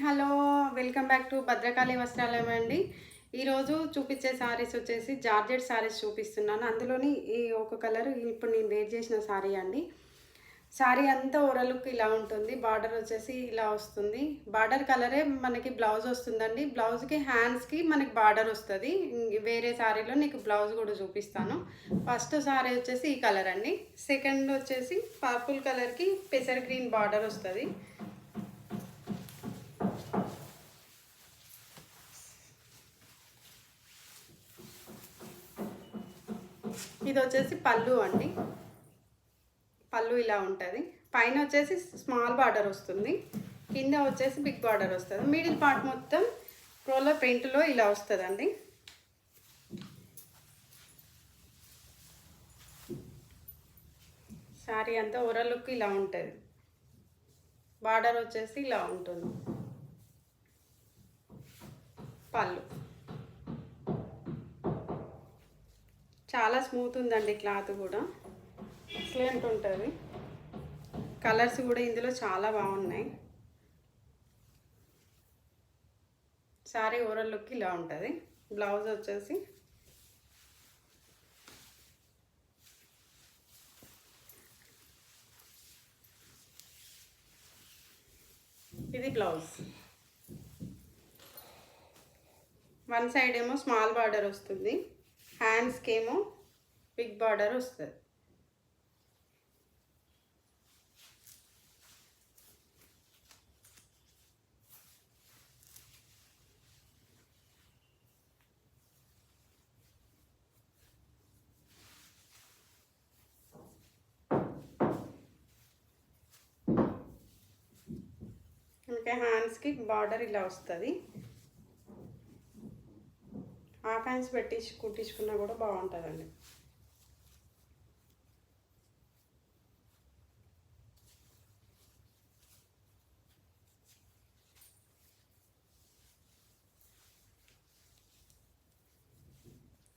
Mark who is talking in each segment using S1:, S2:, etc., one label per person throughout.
S1: Hello. Welcome back to Bhadrakali Vastralayam అండి. ఈరోజు చూపించే శారీస్ వచ్చేసి జార్జెట్ శారీస్ చూపిస్తున్నాను. అందులోని ఈ ఒక కలర్ ఇప్పుడు నేను వేర్ చేసిన శారీ అండి. శారీ అంతా ఓవరాల్ లుక్ ఇలా ఉంటుంది. బార్డర్ వచ్చేసి ఇలా వస్తుంది. బార్డర్ కలరే మనకి బ్లౌజ్ వస్తుందండి. బ్లౌజ్కి హ్యాండ్స్కి మనకి బార్డర్ వస్తుంది. వేరే శారీలో నీకు బ్లౌజ్ కూడా చూపిస్తాను. ఫస్ట్ శారీ వచ్చేసి ఈ కలర్ అండి. సెకండ్ వచ్చేసి పర్పుల్ కలర్కి పెసర్ గ్రీన్ బార్డర్ వస్తుంది. ఇది వచ్చేసి పళ్ళు అండి. పళ్ళు ఇలా ఉంటుంది. పైన వచ్చేసి స్మాల్ బార్డర్ వస్తుంది, కింద వచ్చేసి బిగ్ బార్డర్ వస్తుంది. మిడిల్ పార్ట్ మొత్తం రోలర్ ప్రింట్లో ఇలా వస్తుందండి. శారీ అంతా ఓవరాల్ లుక్ ఇలా ఉంటుంది. బార్డర్ వచ్చేసి ఇలా ఉంటుంది. పళ్ళు చాలా స్మూత్ ఉందండి. క్లాత్ కూడా ఎక్సలెంట్ ఉంటుంది. కలర్స్ కూడా ఇందులో చాలా బాగున్నాయి. శారీ ఓవరాల్ లుక్ ఇలా ఉంటుంది. బ్లౌజ్ వచ్చేసి ఇది బ్లౌజ్. వన్ సైడ్ ఏమో స్మాల్ బార్డర్ వస్తుంది, హ్యాండ్స్కి ఏమో బిగ్ బార్డర్ వస్తుంది. ఇంకా హ్యాండ్స్కి బార్డర్ ఇలా వస్తుంది. హాఫ్ హ్యాండ్స్ కుట్టించుకున్నా కూడా బాగుంటుందండి.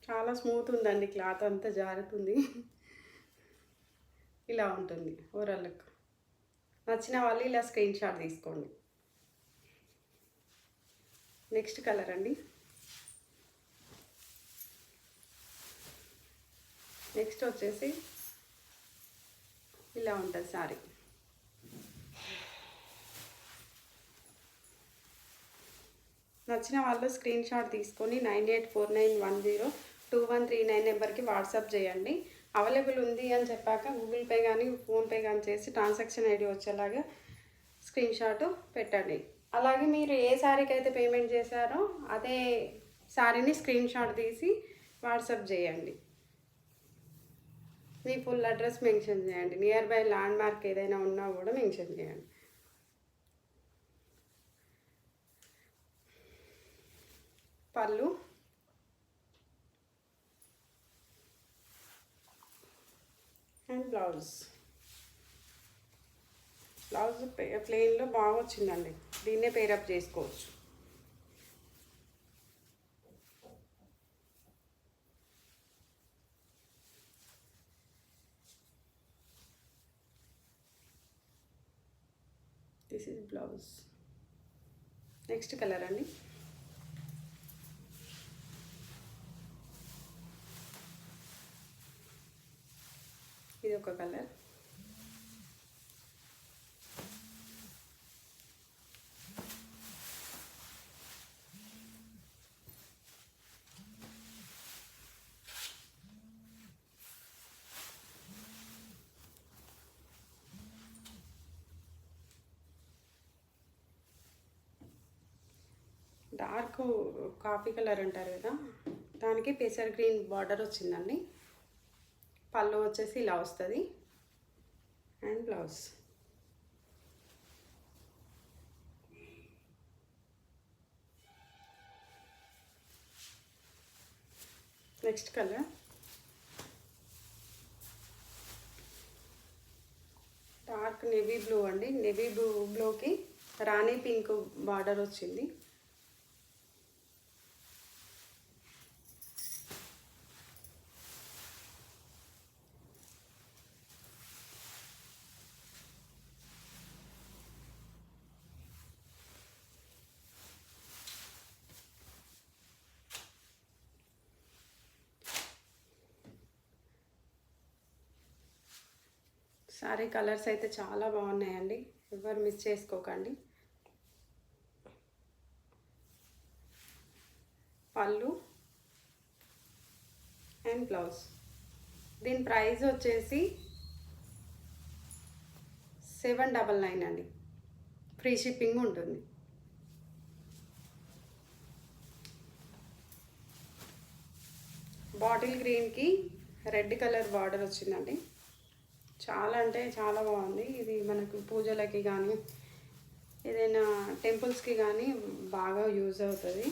S1: చాలా స్మూత్ ఉందండి. క్లాత్ అంతా జారుతుంది. ఇలా ఉంటుంది ఓవరాల్ లుక్. నచ్చిన వాళ్ళు ఇలా స్క్రీన్ షాట్ తీసుకోండి. నెక్స్ట్ కలర్ అండి. నెక్స్ట్ వచ్చేసి ఇలా ఉంటుంది శారీ. నచ్చిన వాళ్ళు స్క్రీన్ షాట్ తీసుకొని 9849102139 నెంబర్కి వాట్సాప్ చేయండి. అవైలబుల్ ఉంది అని చెప్పాక గూగుల్ పే కానీ ఫోన్పే కానీ చేసి ట్రాన్సాక్షన్ ఐడి వచ్చేలాగా స్క్రీన్ షాట్ పెట్టండి. అలాగే మీరు ఏ శారీకి అయితే పేమెంట్ చేశారో అదే శారీని స్క్రీన్ షాట్ తీసి వాట్సాప్ చేయండి. మీ ఫుల్ అడ్రస్ మెన్షన్ చేయండి. నియర్ బై ల్యాండ్ మార్క్ ఏదైనా ఉన్నా కూడా మెన్షన్ చేయండి. పళ్ళు అండ్ బ్లౌజ్. బ్లౌజ్ ప్లెయిన్లో బాగా వచ్చిందండి. దీన్నే పేరప్ చేసుకోవచ్చు. This is blouse. Next colour అండి. ఇది ఒక కలర్. డార్క్ కాఫీ కలర్ అంటారు కదా, దానికి పెసర్ గ్రీన్ బార్డర్ వచ్చిందండి. పళ్ళు వచ్చేసి ఇలా వస్తుంది and blouse. Next colour dark navy blue అండి. నేవీ బ్లూకి రాణి పింక్ బార్డర్ వచ్చింది. సారీ కలర్స్ అయితే చాలా బాగున్నాయండి, ఎవరు మిస్ చేసుకోకండి. పళ్ళు అండ్ బ్లౌజ్. దీని ప్రైస్ వచ్చేసి 799 అండి, ఫ్రీ షిప్పింగ్ ఉంటుంది. బాటిల్ గ్రీన్కి రెడ్ కలర్ బార్డర్ వచ్చిందండి, చాలా అంటే చాలా బాగుంది. ఇది మనకు పూజలకి కానీ ఏదైనా టెంపుల్స్కి కానీ బాగా యూజ్ అవుతుంది.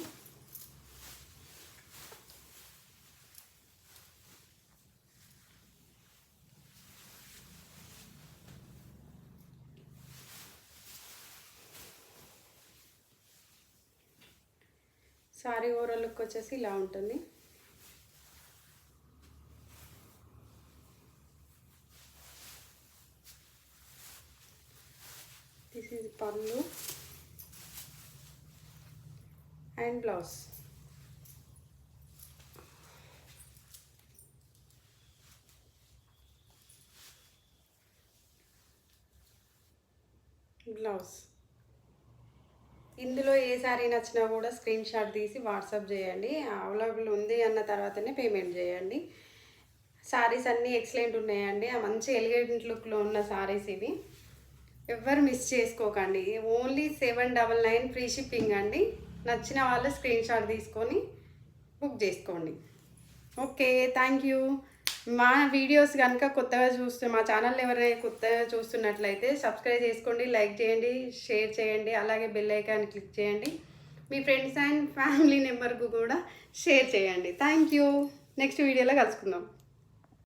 S1: సారీ ఓవరాల్ లుక్ వచ్చేసి ఇలా ఉంటుంది. దిస్ ఈజ్ పళ్ళు అండ్ బ్లౌజ్. బ్లౌజ్. ఇందులో ఏ శారీ నచ్చినా కూడా స్క్రీన్ షాట్ తీసి వాట్సాప్ చేయండి. అవైలబుల్ ఉంది అన్న తర్వాతనే పేమెంట్ చేయండి. శారీస్ అన్నీ ఎక్సలెంట్ ఉన్నాయండి, మంచి ఎలిగెంట్ లుక్లో ఉన్న శారీస్ ఇవి, ఎవ్వరు మిస్ చేసుకోకండి. ఓన్లీ 799 ఫ్రీ షిప్పింగ్ అండి. నచ్చిన వాళ్ళు స్క్రీన్ షాట్ తీసుకొని బుక్ చేసుకోండి. Okay, thank you. మా వీడియోస్ కనుక కొత్తగా మా ఛానల్ ఎవరైనా కొత్తగా చూస్తున్నట్లయితే సబ్స్క్రైబ్ చేసుకోండి, లైక్ చేయండి, షేర్ చేయండి, అలాగే బెల్ ఐకాన్ క్లిక్ చేయండి. మీ ఫ్రెండ్స్ అండ్ ఫ్యామిలీ మెంబర్కు కూడా షేర్ చేయండి. Thank you. నెక్స్ట్ వీడియోలో కలుసుకుందాం.